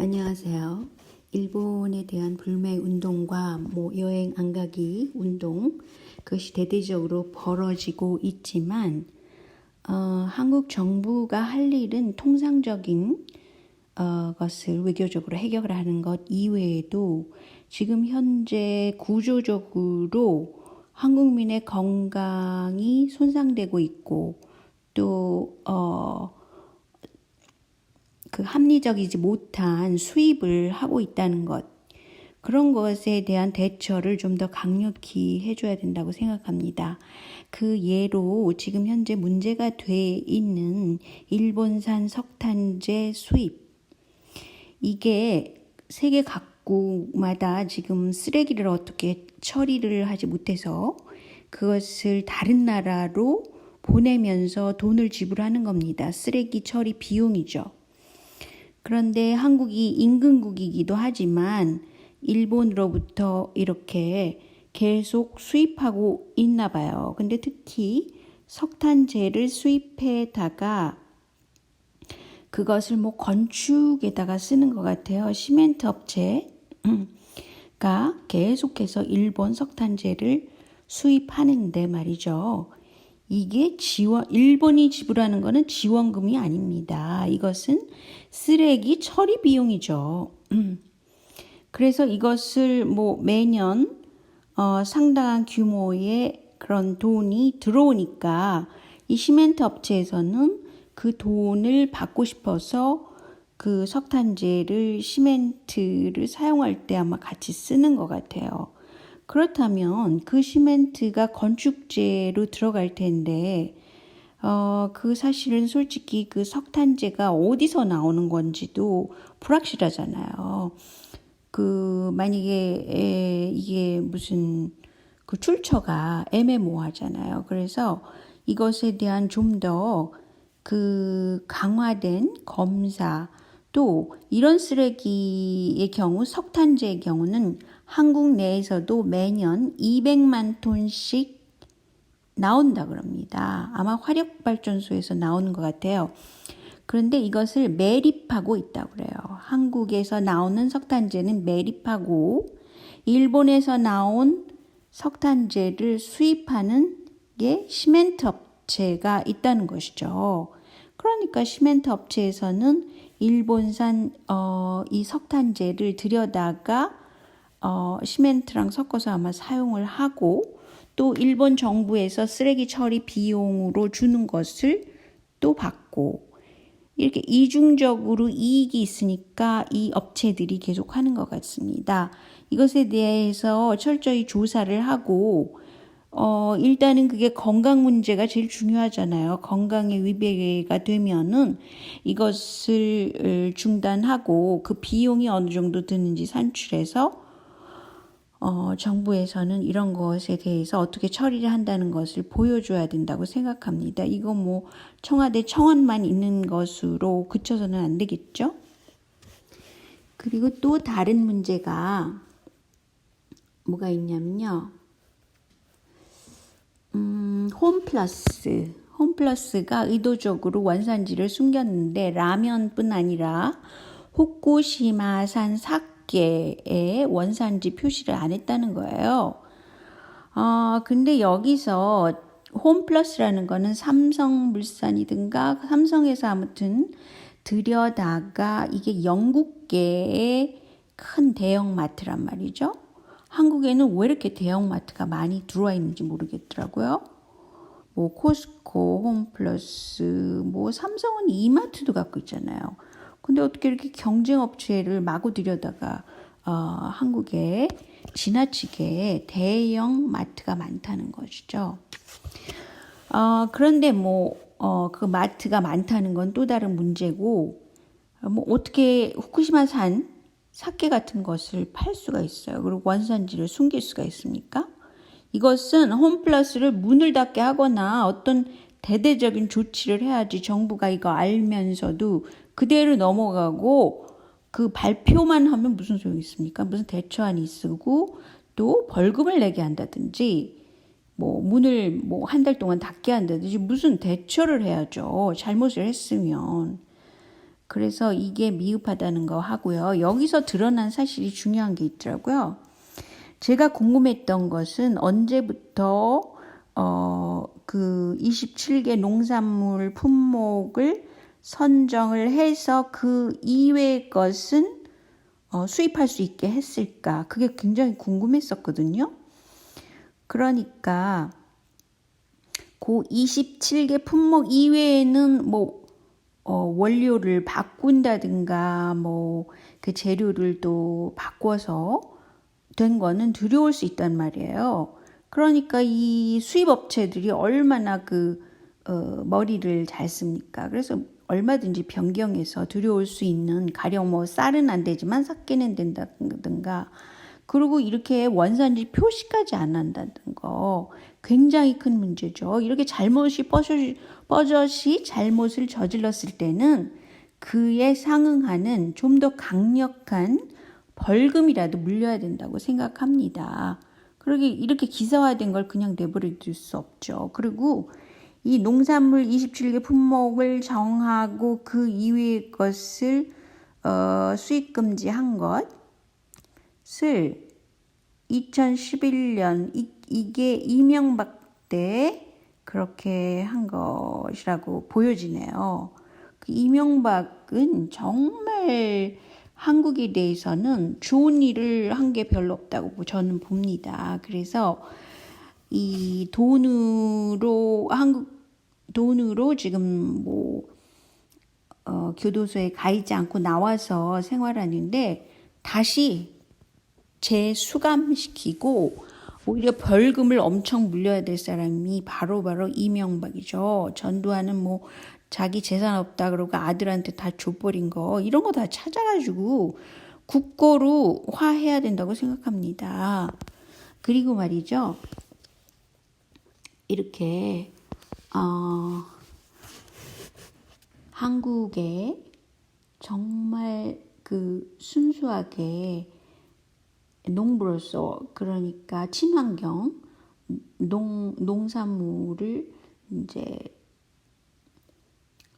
안녕하세요. 일본에 대한 불매 운동과 여행 안 가기 운동, 그것이 대대적으로 벌어지고 있지만 한국 정부가 할 일은 통상적인 것을 외교적으로 해결을 하는 것 이외에도 지금 현재 구조적으로 한국민의 건강이 손상되고 있고 또 그 합리적이지 못한 수입을 하고 있다는 것, 그런 것에 대한 대처를 좀 더 강력히 해줘야 된다고 생각합니다. 그 예로 지금 현재 문제가 돼 있는 일본산 석탄재 수입, 이게 세계 각국마다 지금 쓰레기를 어떻게 처리를 하지 못해서 그것을 다른 나라로 보내면서 돈을 지불하는 겁니다. 쓰레기 처리 비용이죠. 그런데 한국이 인근국이기도 하지만 일본으로부터 이렇게 계속 수입하고 있나 봐요. 근데 특히 석탄재를 수입해다가 그것을 건축에다가 쓰는 것 같아요. 시멘트 업체가 계속해서 일본 석탄재를 수입하는데 말이죠. 이게 일본이 지불하는 것은 지원금이 아닙니다. 이것은 쓰레기 처리 비용이죠. 그래서 이것을 매년 상당한 규모의 그런 돈이 들어오니까 이 시멘트 업체에서는 그 돈을 받고 싶어서 그 석탄재를 시멘트를 사용할 때 아마 같이 쓰는 것 같아요. 그렇다면 그 시멘트가 건축재로 들어갈 텐데 그 사실은 솔직히 그 석탄재가 어디서 나오는 건지도 불확실하잖아요. 만약에 이게 무슨 그 출처가 애매모호하잖아요. 그래서 이것에 대한 좀 더 그 강화된 검사, 또 이런 쓰레기의 경우, 석탄재의 경우는 한국 내에서도 매년 200만 톤씩 나온다 그럽니다. 아마 화력발전소에서 나오는 것 같아요. 그런데 이것을 매립하고 있다고 그래요. 한국에서 나오는 석탄재는 매립하고 일본에서 나온 석탄재를 수입하는 게 시멘트 업체가 있다는 것이죠. 그러니까 시멘트 업체에서는 일본산 이 석탄재를 들여다가 시멘트랑 섞어서 아마 사용을 하고 또 일본 정부에서 쓰레기 처리 비용으로 주는 것을 또 받고 이렇게 이중적으로 이익이 있으니까 이 업체들이 계속 하는 것 같습니다. 이것에 대해서 철저히 조사를 하고 일단은 그게 건강 문제가 제일 중요하잖아요. 건강에 위배가 되면은 이것을 중단하고 그 비용이 어느 정도 드는지 산출해서 정부에서는 이런 것에 대해서 어떻게 처리를 한다는 것을 보여줘야 된다고 생각합니다. 이거 청와대 청원만 있는 것으로 그쳐서는 안 되겠죠? 그리고 또 다른 문제가 뭐가 있냐면요. 홈플러스가 의도적으로 원산지를 숨겼는데 라면뿐 아니라 후쿠시마산 사케의 원산지 표시를 안 했다는 거예요. 근데 여기서 홈플러스라는 거는 삼성물산이든가 삼성에서 아무튼 들여다가 이게 영국계의 큰 대형마트란 말이죠. 한국에는 왜 이렇게 대형마트가 많이 들어와 있는지 모르겠더라고요. 코스코, 홈플러스, 삼성은 이마트도 갖고 있잖아요. 근데 어떻게 이렇게 경쟁업체를 마구 들여다가 한국에 지나치게 대형 마트가 많다는 것이죠. 그런데 그 마트가 많다는 건 또 다른 문제고 어떻게 후쿠시마산 사케 같은 것을 팔 수가 있어요. 그리고 원산지를 숨길 수가 있습니까? 이것은 홈플러스를 문을 닫게 하거나 어떤 대대적인 조치를 해야지 정부가 이거 알면서도 그대로 넘어가고 그 발표만 하면 무슨 소용이 있습니까? 무슨 대처안이 쓰고 또 벌금을 내게 한다든지 문을 한 달 동안 닫게 한다든지 무슨 대처를 해야죠. 잘못을 했으면. 그래서 이게 미흡하다는 거 하고요. 여기서 드러난 사실이 중요한 게 있더라고요. 제가 궁금했던 것은 언제부터 그 27개 농산물 품목을 선정을 해서 그 이외의 것은 수입할 수 있게 했을까? 그게 굉장히 궁금했었거든요. 그러니까 그 27개 품목 이외에는 뭐 원료를 바꾼다든가 뭐 그 재료를 또 바꿔서 된 거는 들여올 수 있단 말이에요. 그러니까 이 수입 업체들이 얼마나 머리를 잘 씁니까? 그래서 얼마든지 변경해서 들여올 수 있는, 가령 뭐 쌀은 안 되지만 삭개는 된다든가, 그리고 이렇게 원산지 표시까지 안 한다는 거 굉장히 큰 문제죠. 이렇게 버젓이 잘못을 저질렀을 때는 그에 상응하는 좀 더 강력한 벌금이라도 물려야 된다고 생각합니다. 그러게 이렇게 기사화된 걸 그냥 내버려 둘 수 없죠. 그리고 이 농산물 27개 품목을 정하고 그 이외의 것을 수입 금지한 것을 2011년 이게 이명박 때 그렇게 한 것이라고 보여지네요. 그 이명박은 정말 한국에 대해서는 좋은 일을 한 게 별로 없다고 저는 봅니다. 그래서 이 돈으로 지금 뭐 교도소에 가 있지 않고 나와서 생활하는데 다시 재수감시키고 오히려 벌금을 엄청 물려야 될 사람이 바로 이명박이죠. 전두환은 뭐 자기 재산 없다 그러고 아들한테 다 줘버린 거, 이런 거 다 찾아가지고 국고로 화해야 된다고 생각합니다. 그리고 말이죠. 이렇게 한국에 정말 그 순수하게 농부로서, 그러니까 친환경 농산물을 이제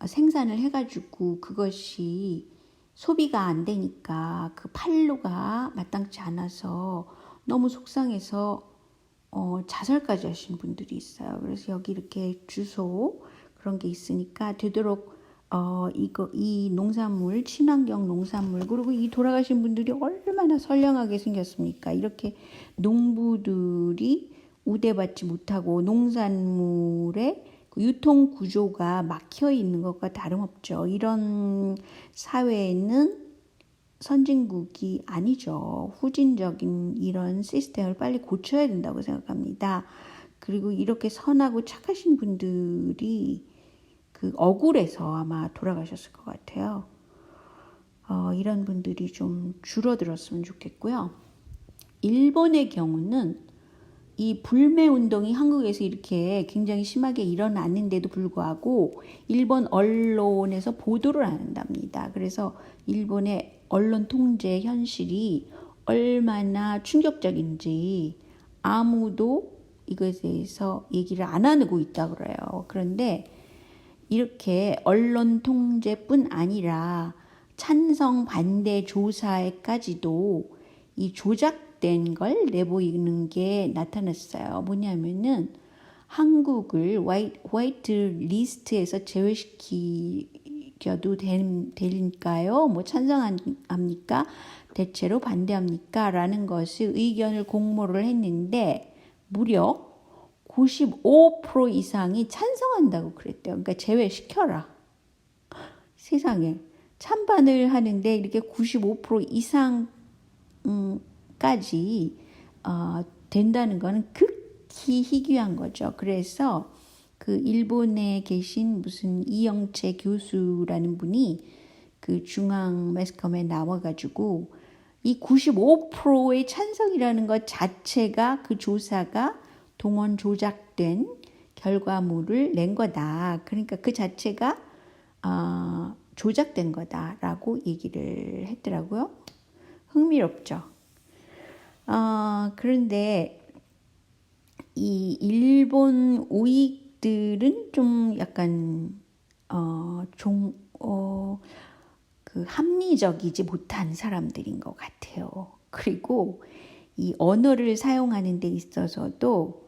생산을 해가지고 그것이 소비가 안 되니까 그 판로가 마땅치 않아서 너무 속상해서 자살까지 하신 분들이 있어요. 그래서 여기 이렇게 주소 그런 게 있으니까 되도록 이 농산물, 친환경 농산물, 그리고 이 돌아가신 분들이 얼마나 선량하게 생겼습니까? 이렇게 농부들이 우대받지 못하고 농산물의 유통 구조가 막혀 있는 것과 다름없죠. 이런 사회는 선진국이 아니죠. 후진적인 이런 시스템을 빨리 고쳐야 된다고 생각합니다. 그리고 이렇게 선하고 착하신 분들이 그 억울해서 아마 돌아가셨을 것 같아요. 이런 분들이 좀 줄어들었으면 좋겠고요. 일본의 경우는 이 불매 운동이 한국에서 이렇게 굉장히 심하게 일어났는데도 불구하고 일본 언론에서 보도를 안 한답니다. 그래서 일본의 언론 통제 현실이 얼마나 충격적인지 아무도 이것에 대해서 얘기를 안 하고 있다고 그래요. 그런데 이렇게 언론 통제뿐 아니라 찬성 반대 조사에까지도 이 조작된 걸 내보이는 게 나타났어요. 뭐냐면은 한국을 화이트 리스트에서 제외시켜도 될까요? 뭐 찬성합니까? 대체로 반대합니까? 라는 것을 의견을 공모를 했는데 무려 95% 이상이 찬성한다고 그랬대요. 그러니까 제외시켜라. 세상에. 찬반을 하는데 이렇게 95% 이상까지 된다는 거는 극히 희귀한 거죠. 그래서 그 일본에 계신 무슨 이영채 교수라는 분이 그 중앙 매스컴에 나와가지고 이 95%의 찬성이라는 것 자체가 그 조사가 동원 조작된 결과물을 낸 거다. 그러니까 그 자체가 조작된 거다라고 얘기를 했더라고요. 흥미롭죠. 그런데 이 일본 우익들은 좀 약간 그 합리적이지 못한 사람들인 것 같아요. 그리고 이 언어를 사용하는 데 있어서도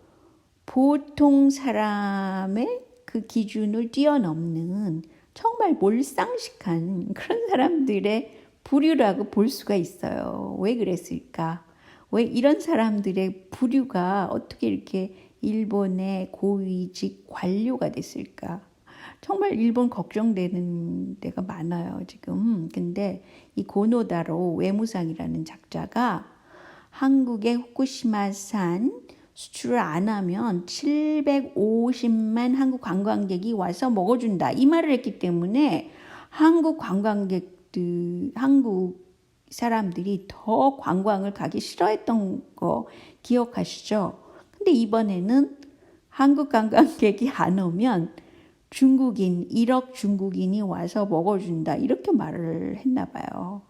보통 사람의 그 기준을 뛰어넘는 정말 몰상식한 그런 사람들의 부류라고 볼 수가 있어요. 왜 그랬을까? 왜 이런 사람들의 부류가 어떻게 이렇게 일본의 고위직 관료가 됐을까? 정말 일본 걱정되는 데가 많아요, 지금. 근데 이 고노다로 외무상이라는 작자가 한국의 후쿠시마산 수출을 안 하면 750만 한국 관광객이 와서 먹어준다. 이 말을 했기 때문에 한국 사람들이 더 관광을 가기 싫어했던 거 기억하시죠? 근데 이번에는 한국 관광객이 안 오면 중국인, 1억 중국인이 와서 먹어준다. 이렇게 말을 했나 봐요.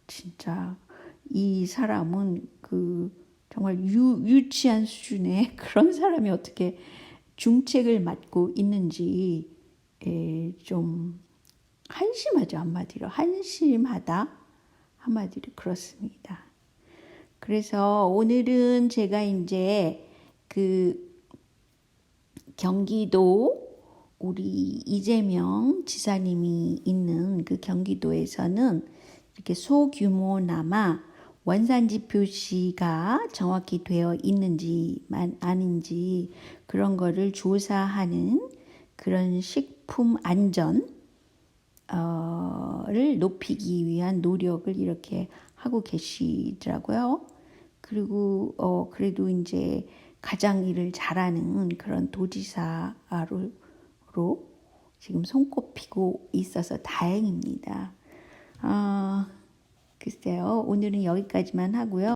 진짜 이 사람은 정말 유치한 수준의 그런 사람이 어떻게 중책을 맡고 있는지 좀 한심하죠. 한마디로. 한심하다. 한마디로 그렇습니다. 그래서 오늘은 제가 이제 경기도 우리 이재명 지사님이 있는 그 경기도에서는 이렇게 소규모나마 원산지 표시가 정확히 되어 있는지만 아닌지 그런 거를 조사하는 그런 식품 안전을 높이기 위한 노력을 이렇게 하고 계시더라고요. 그리고 그래도 이제 가장 일을 잘하는 그런 도지사로 지금 손꼽히고 있어서 다행입니다. 글쎄요, 오늘은 여기까지만 하고요.